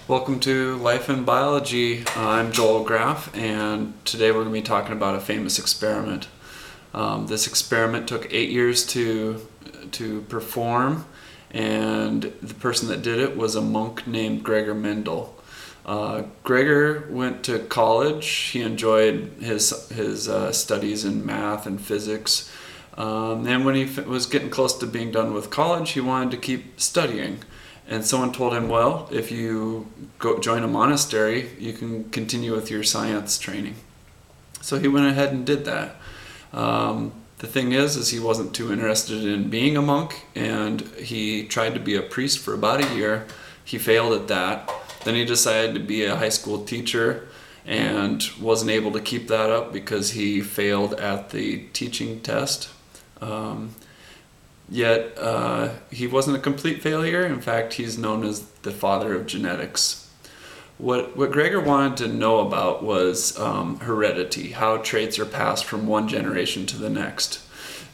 Welcome to Life in Biology. I'm Joel Graff, and today we're going to be talking about a famous experiment. This experiment took 8 years to perform, and the person that did it was a monk named Gregor Mendel. Gregor went to college. He enjoyed his studies in math and physics. And when he was getting close to being done with college, he wanted to keep studying. And someone told him, well, if you go join a monastery, you can continue with your science training. So he went ahead and did that. The thing is he wasn't too interested in being a monk, and he tried to be a priest for about a year. He failed at that. Then he decided to be a high school teacher and wasn't able to keep that up because he failed at the teaching test. Yet he wasn't a complete failure. In fact, he's known as the father of genetics. What Gregor wanted to know about was heredity, how traits are passed from one generation to the next.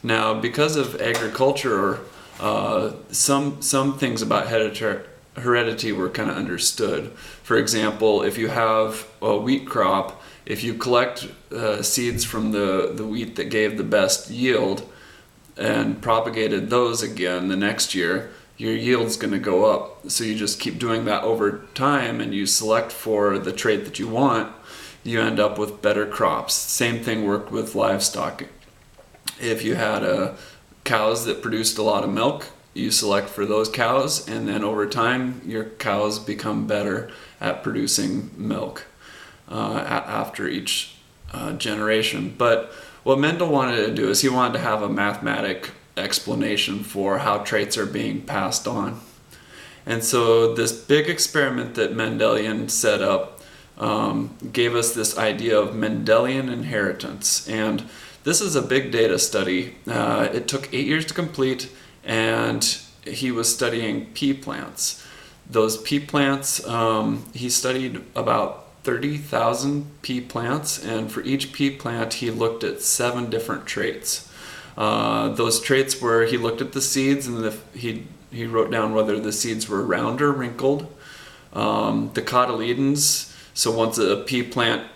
Now, because of agriculture, some things about heredity were kind of understood. For example, if you have a wheat crop, if you collect seeds from the wheat that gave the best yield, and propagated those again the next year, your yield's going to go up. So you just keep doing that over time, and you select for the trait that you want, you end up with better crops. Same thing worked with livestock. If you had cows that produced a lot of milk, you select for those cows, and then over time your cows become better at producing milk after each generation. But what Mendel wanted to do is he wanted to have a mathematic explanation for how traits are being passed on. And so this big experiment that Mendelian set up gave us this idea of Mendelian inheritance. And this is a big data study. It took 8 years to complete, and he was studying pea plants. Those pea plants, he studied about 30,000 pea plants, and for each pea plant he looked at 7 different traits. Those traits were, he looked at the seeds, and he wrote down whether the seeds were round or wrinkled. The cotyledons, so once a pea plant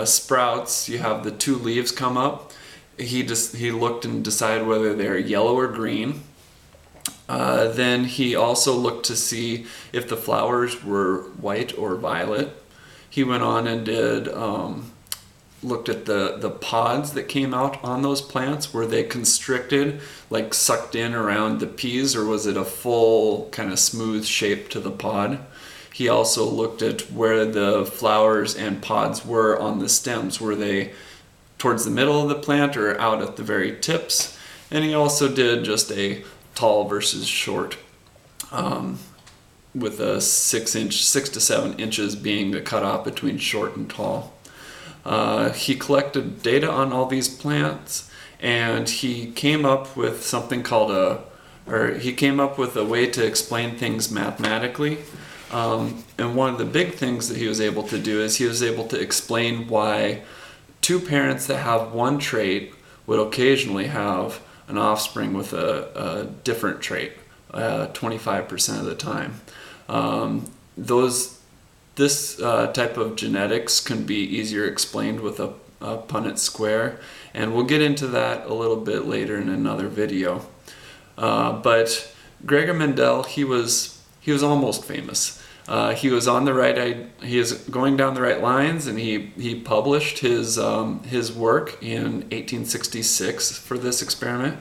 sprouts, you have the 2 leaves come up. He looked and decided whether they're yellow or green. Then he also looked to see if the flowers were white or violet. He went on and looked at the pods that came out on those plants. Were they constricted, like sucked in around the peas, or was it a full kind of smooth shape to the pod? He also looked at where the flowers and pods were on the stems. Were they towards the middle of the plant or out at the very tips? And he also did just a tall versus short, with a 6 to 7 inches being the cutoff between short and tall. He collected data on all these plants, and he came up with something called he came up with a way to explain things mathematically. And one of the big things that he was able to do is he was able to explain why 2 parents that have one trait would occasionally have an offspring with a different trait, 25% of the time. This type of genetics can be easier explained with a Punnett square, and we'll get into that a little bit later in another video. But Gregor Mendel, he was almost famous. He was on the right. He is going down the right lines, and he published his work in 1866 for this experiment.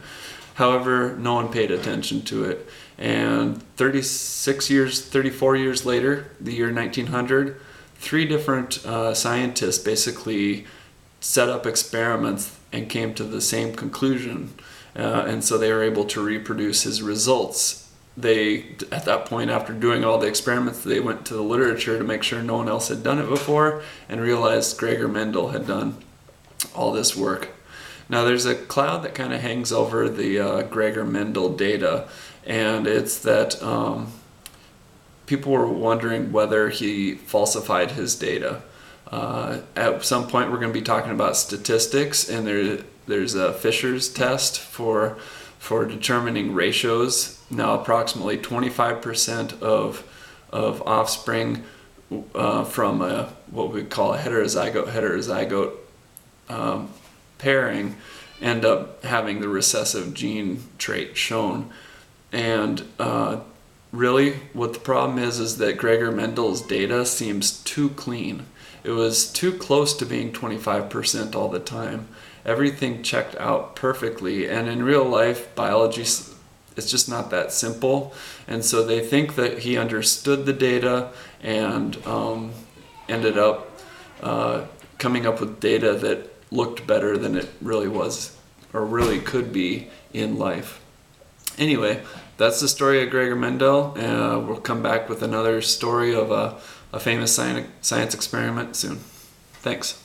However, no one paid attention to it. And 34 years later, the year 1900, 3 different scientists basically set up experiments and came to the same conclusion. And so they were able to reproduce his results. At that point, after doing all the experiments, they went to the literature to make sure no one else had done it before, and realized Gregor Mendel had done all this work. Now, there's a cloud that kind of hangs over the Gregor Mendel data, and it's that people were wondering whether he falsified his data. At some point, we're going to be talking about statistics, and there's a Fisher's test for determining ratios. Now, approximately 25% of offspring from what we call a heterozygote pairing end up having the recessive gene trait shown. And really what the problem is that Gregor Mendel's data seems too clean. It was too close to being 25% all the time. Everything checked out perfectly, and in real life, biology, it's just not that simple. And so they think that he understood the data and ended up coming up with data that looked better than it really was or really could be in life. Anyway, that's the story of Gregor Mendel. We'll come back with another story of a famous science experiment soon. Thanks.